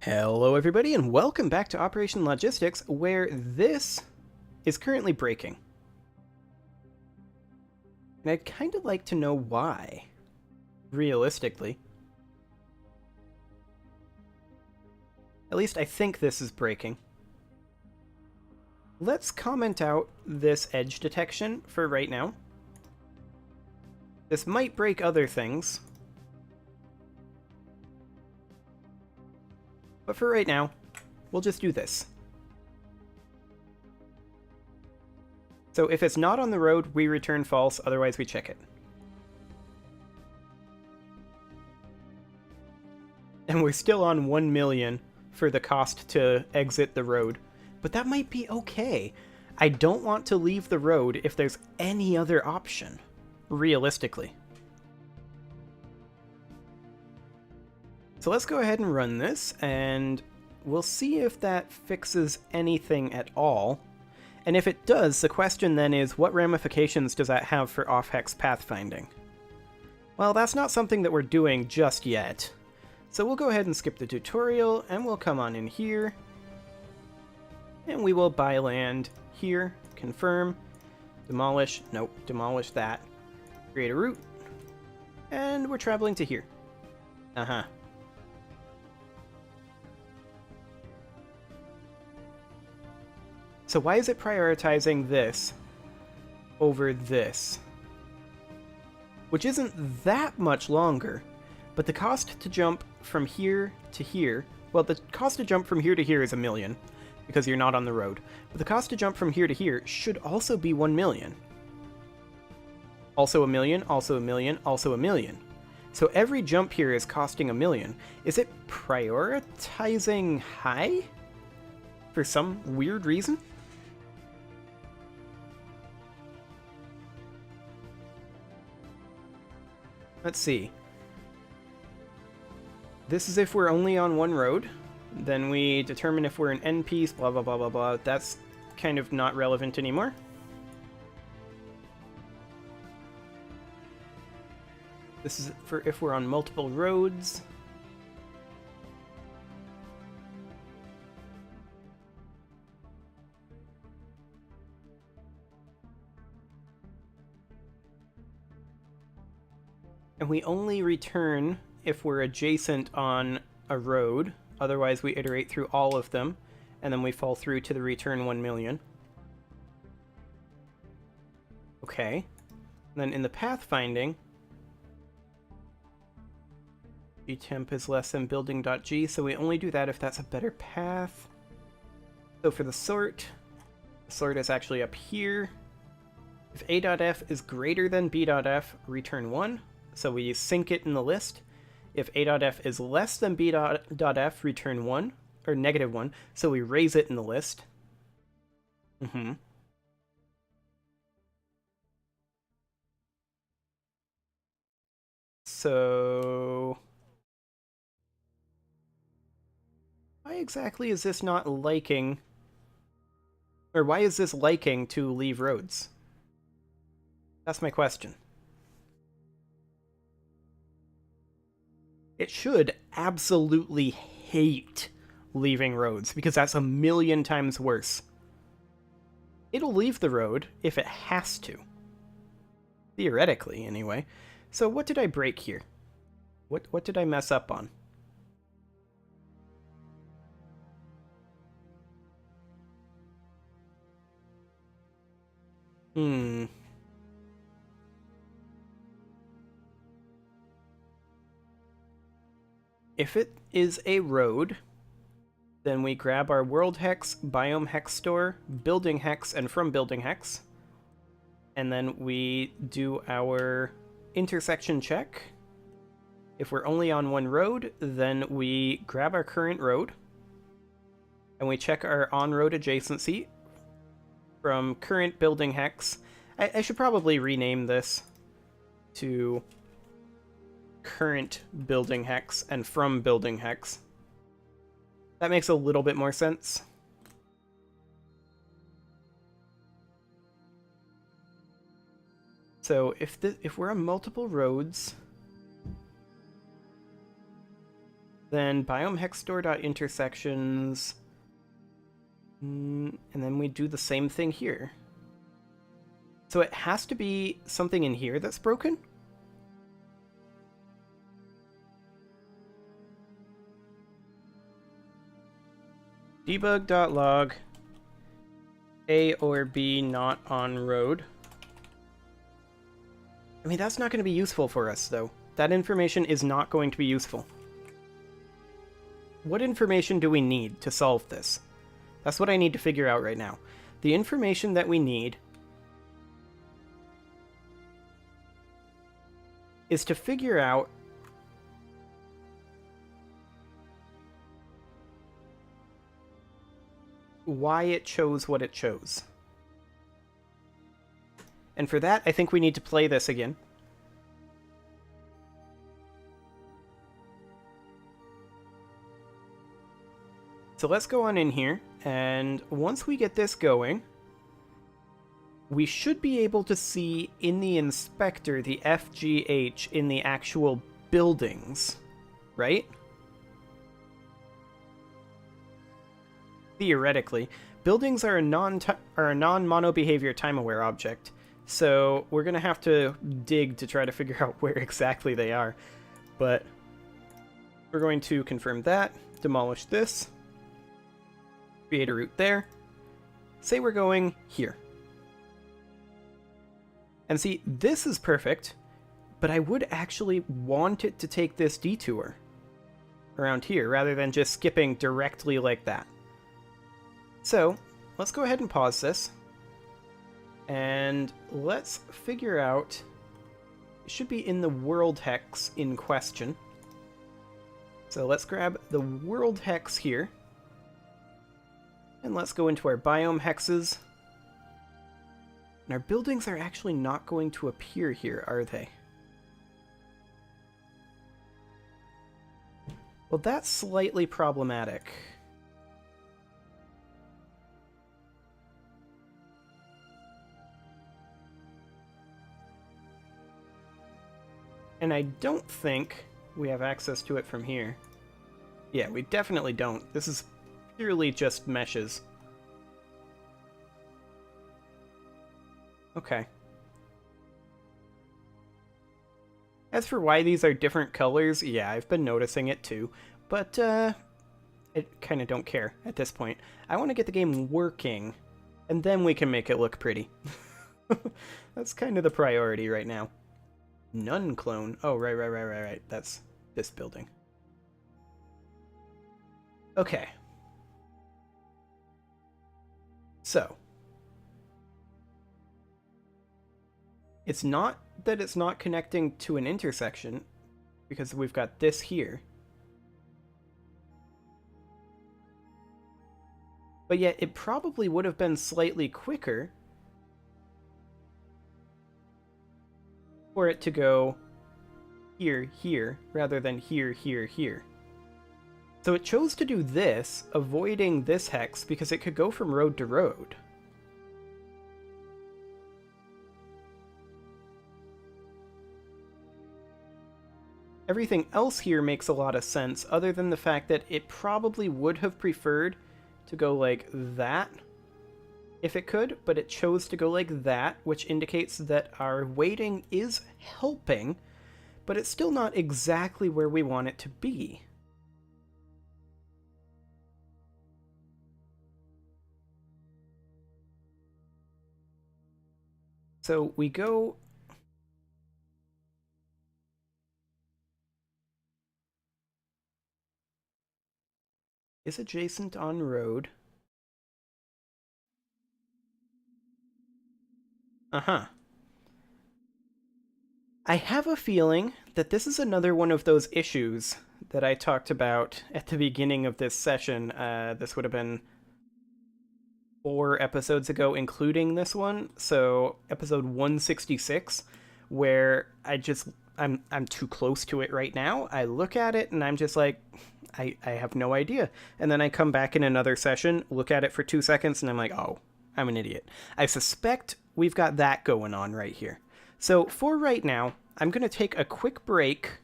Hello everybody and welcome back to Operation Logistics, where this is currently breaking. And I'd kind of like to know why, realistically. At least I think this is breaking. Let's comment out this edge detection for right now. This might break other things. But for right now, we'll just do this. So if it's not on the road, we return false, otherwise we check it. And we're still on 1 million for the cost to exit the road. But that might be okay. I don't want to leave the road if there's any other option, realistically. So let's go ahead and run this, and we'll see if that fixes anything at all. And if it does, the question then is, what ramifications does that have for off-hex pathfinding? Well, that's not something that we're doing just yet. So we'll go ahead and skip the tutorial, and we'll come on in here. And we will buy land here, confirm, demolish, nope, demolish that, create a route, and we're traveling to here. Uh-huh. So why is it prioritizing this over this? Which isn't that much longer, but the cost to jump from here to here, well, the cost to jump from here to here is 1 million, because you're not on the road. But the cost to jump from here to here should also be 1 million. Also 1 million, also 1 million, also 1 million. So every jump here is costing 1 million. Is it prioritizing high? For some weird reason? Let's see. This is if we're only on one road. Then we determine if we're an end piece, blah, blah, blah, blah, blah. That's kind of not relevant anymore. This is for if we're on multiple roads. And we only return if we're adjacent on a road. Otherwise, we iterate through all of them, and then we fall through to the return 1 million. Okay. And then in the pathfinding, gtemp is less than building.g, so we only do that if that's a better path. So for the sort is actually up here. If a.f is greater than b.f, return 1. So we sync it in the list. If a.f is less than b.f, return 1, or negative 1, so we raise it in the list. So why exactly is this not liking, or why is this liking to leave roads? That's my question. It should absolutely hate leaving roads, because that's 1 million times worse. It'll leave the road if it has to. Theoretically, anyway. So what did I break here? What did I mess up on? If it is a road, then we grab our world hex, biome hex store, building hex, and from building hex. And then we do our intersection check. If we're only on one road, then we grab our current road, and we check our on-road adjacency from current building hex. I should probably rename this to current building hex and from building hex. That makes a little bit more sense. So if we're on multiple roads, Then biome hex store.intersections. And then we do the same thing here. So it has to be something in here that's broken? Debug.log A or B not on road. I mean, that's not going to be useful for us, though. That information is not going to be useful. What information do we need to solve this? That's what I need to figure out right now. The information that we need is to figure out why it chose what it chose. And for that, I think we need to play this again. So let's go on in here, and once we get this going, we should be able to see in the inspector the FGH in the actual buildings, right? Theoretically. Buildings are a non-mono behavior time-aware object, so we're going to have to dig to try to figure out where exactly they are. But we're going to confirm that, demolish this, create a route there, say we're going here. And see, this is perfect, but I would actually want it to take this detour around here rather than just skipping directly like that. So, let's go ahead and pause this, and let's figure out, it should be in the world hex in question. So let's grab the world hex here, and let's go into our biome hexes. And our buildings are actually not going to appear here, are they? Well, that's slightly problematic. And I don't think we have access to it from here. Yeah, we definitely don't. This is purely just meshes. Okay. As for why these are different colors, yeah, I've been noticing it too. But, I kind of don't care at this point. I want to get the game working, and then we can make it look pretty. That's kind of the priority right now. None clone. Oh, right. That's this building. Okay. So. It's not that it's not connecting to an intersection, because we've got this here. But yet, it probably would have been slightly quicker for it to go here, here, rather than here, here, here. So it chose to do this, avoiding this hex, because it could go from road to road. Everything else here makes a lot of sense, other than the fact that it probably would have preferred to go like that, if it could, but it chose to go like that, which indicates that our weighting is helping, but it's still not exactly where we want it to be. So we go... is adjacent on road. Uh-huh. I have a feeling that this is another one of those issues that I talked about at the beginning of this session. This would have been 4 episodes ago, including this one. So episode 166, where I'm too close to it right now. I look at it and I'm just like, I have no idea. And then I come back in another session, look at it for 2 seconds, and I'm like, oh, I'm an idiot. I suspect we've got that going on right here. So for right now, I'm going to take a quick break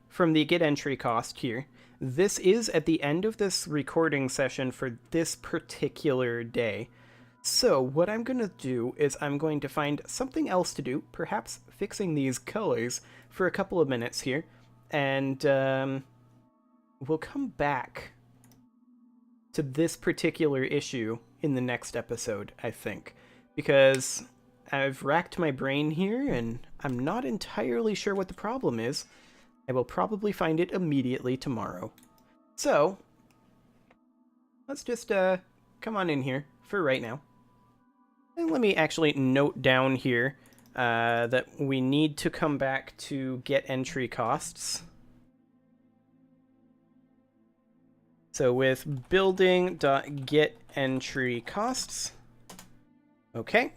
from the get entry cost here, this is at the end of this recording session for this particular day. So what I'm going to do is I'm going to find something else to do, perhaps fixing these colors for a couple of minutes here, and we'll come back to this particular issue in the next episode, I think, because I've racked my brain here and I'm not entirely sure what the problem is. I will probably find it immediately tomorrow. So, let's just come on in here for right now. And let me actually note down here that we need to come back to get entry costs. So with building.getEntryCosts. Okay.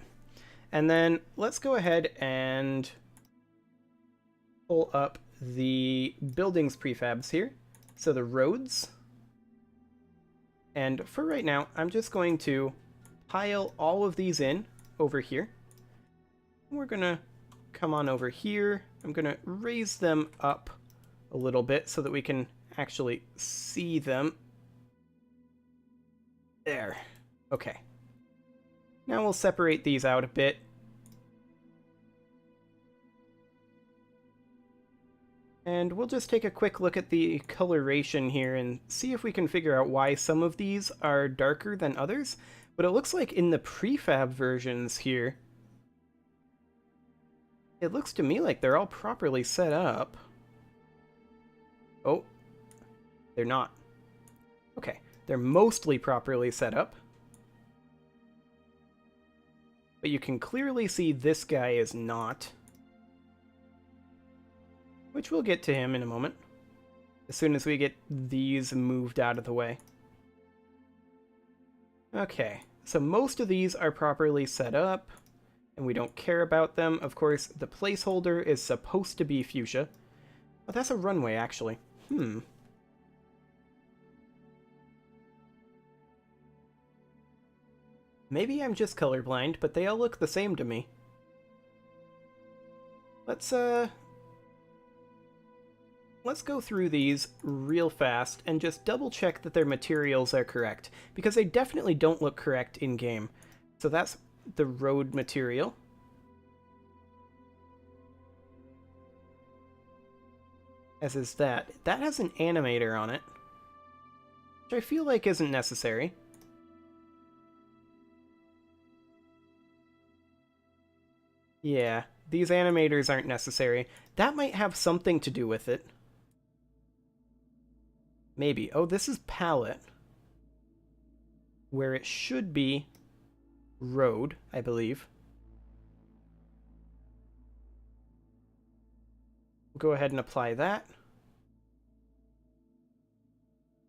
And then let's go ahead and pull up the buildings prefabs here. So the roads. And for right now, I'm just going to pile all of these in over here. We're going to come on over here. I'm going to raise them up a little bit so that we can actually see them. There. Okay. Now we'll separate these out a bit. And we'll just take a quick look at the coloration here and see if we can figure out why some of these are darker than others. But it looks like in the prefab versions here, it looks to me like they're all properly set up. Oh, they're not. Okay, they're mostly properly set up. But you can clearly see this guy is not. Which we'll get to him in a moment, as soon as we get these moved out of the way. Okay, so most of these are properly set up, and we don't care about them. Of course, the placeholder is supposed to be fuchsia. Oh, that's a runway, actually. Maybe I'm just colorblind, but they all look the same to me. Let's go through these real fast and just double check that their materials are correct, because they definitely don't look correct in-game. So that's the road material. As is that. That has an animator on it, which I feel like isn't necessary. Yeah, these animators aren't necessary. That might have something to do with it. Maybe. Oh, this is palette. Where it should be road, I believe. We'll go ahead and apply that.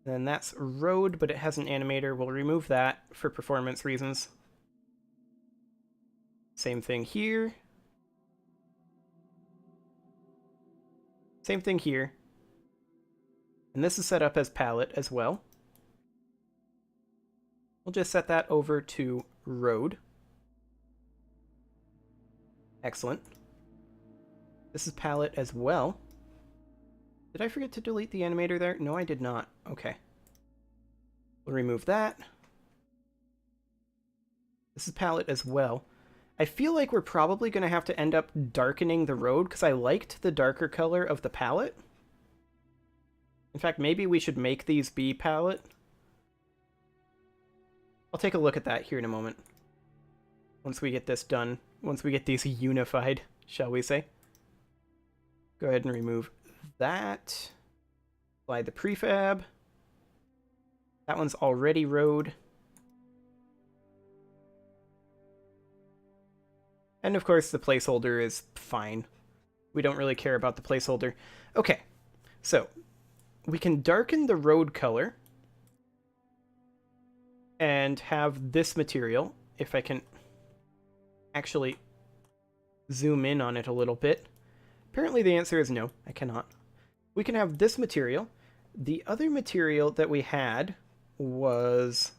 Then that's road, but it has an animator. We'll remove that for performance reasons. Same thing here. Same thing here. And this is set up as palette as well. We'll just set that over to road. Excellent. This is palette as well. Did I forget to delete the animator there? No, I did not. Okay. We'll remove that. This is palette as well. I feel like we're probably going to have to end up darkening the road because I liked the darker color of the palette. In fact, maybe we should make these be palette. I'll take a look at that here in a moment. Once we get this done. Once we get these unified, shall we say. Go ahead and remove that. Apply the prefab. That one's already road. And of course the placeholder is fine. We don't really care about the placeholder. Okay, so we can darken the road color and have this material, if I can actually zoom in on it a little bit. Apparently the answer is no, I cannot. We can have this material. The other material that we had was...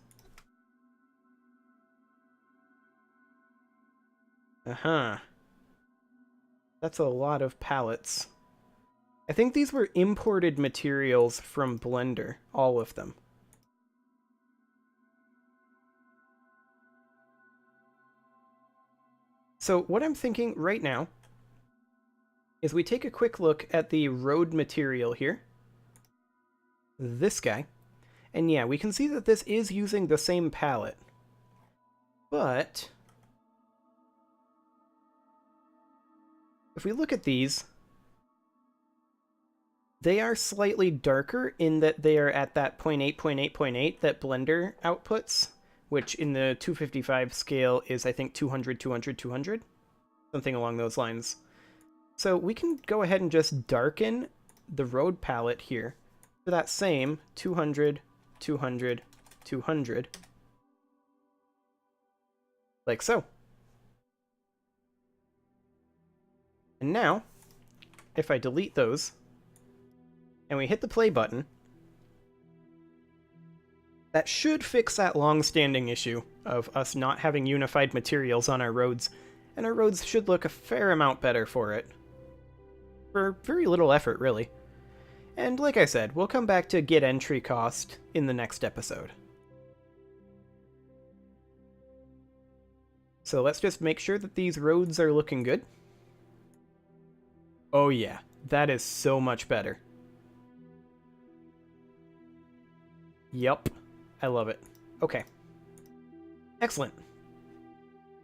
That's a lot of pallets. I think these were imported materials from Blender, all of them. So what I'm thinking right now is we take a quick look at the road material here. This guy. And yeah, we can see that this is using the same palette. But if we look at these, they are slightly darker in that they are at that 0.8, 0.8, 0.8 that Blender outputs, which in the 255 scale is, I think, 200, 200, 200. Something along those lines. So we can go ahead and just darken the road palette here to that same 200, 200, 200. Like so. And now, if I delete those, and we hit the play button, that should fix that long-standing issue of us not having unified materials on our roads, and our roads should look a fair amount better for it. For very little effort, really. And like I said, we'll come back to get entry cost in the next episode. So let's just make sure that these roads are looking good. Oh yeah, that is so much better. Yup, I love it. Okay. Excellent.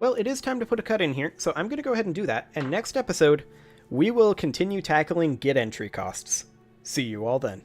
Well, it is time to put a cut in here, so I'm going to go ahead and do that, and next episode, we will continue tackling get entry costs. See you all then.